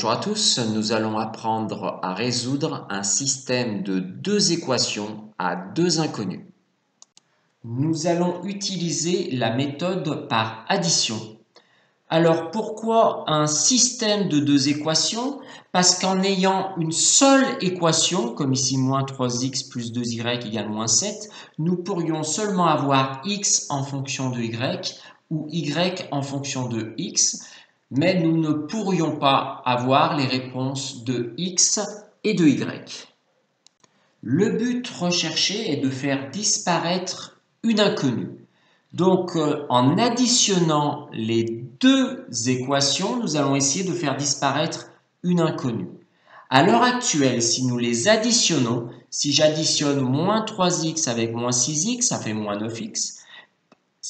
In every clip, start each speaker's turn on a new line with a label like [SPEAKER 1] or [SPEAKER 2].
[SPEAKER 1] Bonjour à tous, nous allons apprendre à résoudre un système de deux équations à deux inconnus. Nous allons utiliser la méthode par addition. Alors pourquoi un système de deux équations? Parce qu'en ayant une seule équation, comme ici moins 3x plus 2y égale moins 7, nous pourrions seulement avoir x en fonction de y ou y en fonction de x, mais nous ne pourrions pas avoir les réponses de x et de y. Le but recherché est de faire disparaître une inconnue. Donc, en additionnant les deux équations, nous allons essayer de faire disparaître une inconnue. À l'heure actuelle, si nous les additionnons, si j'additionne moins 3x avec moins 6x, ça fait moins 9x.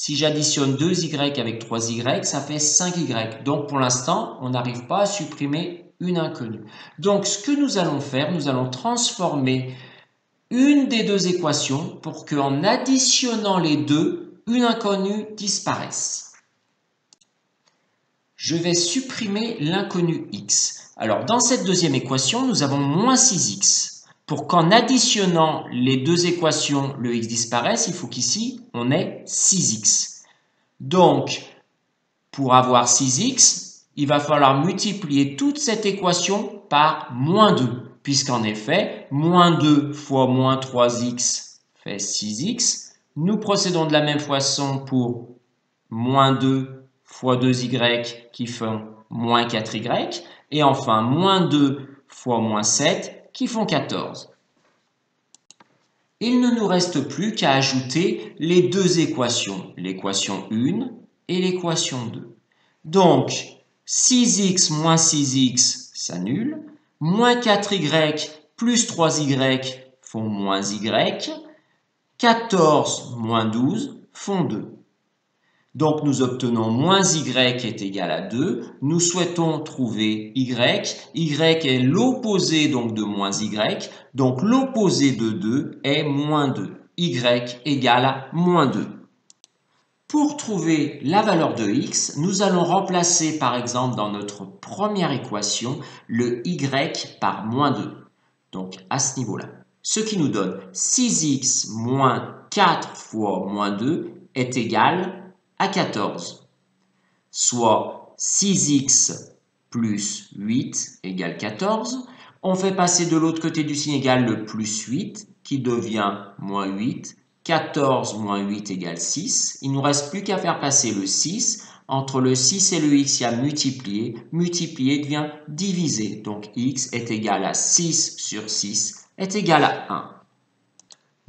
[SPEAKER 1] Si j'additionne 2y avec 3y, ça fait 5y. Donc, pour l'instant, on n'arrive pas à supprimer une inconnue. Donc, ce que nous allons faire, nous allons transformer une des deux équations pour qu'en additionnant les deux, une inconnue disparaisse. Je vais supprimer l'inconnu x. Alors, dans cette deuxième équation, nous avons moins 6x. Pour qu'en additionnant les deux équations, le x disparaisse, il faut qu'ici, on ait 6x. Donc, pour avoir 6x, il va falloir multiplier toute cette équation par moins 2. Puisqu'en effet, moins 2 fois moins 3x fait 6x. Nous procédons de la même façon pour moins 2 fois 2y qui font moins 4y. Et enfin, moins 2 fois moins 7 qui font 14. Il ne nous reste plus qu'à ajouter les deux équations, l'équation 1 et l'équation 2. Donc, 6x moins 6x s'annule, moins 4y plus 3y font moins y, 14 moins 12 font 2. Donc nous obtenons moins y est égal à 2. Nous souhaitons trouver y. Y est l'opposé donc de moins y. Donc l'opposé de 2 est moins 2. Y égale à moins 2. Pour trouver la valeur de x, nous allons remplacer par exemple dans notre première équation le y par moins 2. Donc à ce niveau-là. Ce qui nous donne 6x moins 4 fois moins 2 est égal à 14, soit 6x plus 8 égale 14. On fait passer de l'autre côté du signe égal le plus 8 qui devient moins 8. 14 moins 8 égale 6. Il ne nous reste plus qu'à faire passer le 6. Entre le 6 et le x, il y a multiplié. Multiplié devient divisé. Donc x est égal à 6 sur 6 est égal à 1.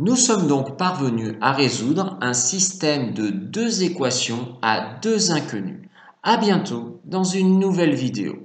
[SPEAKER 1] Nous sommes donc parvenus à résoudre un système de deux équations à deux inconnues. À bientôt dans une nouvelle vidéo.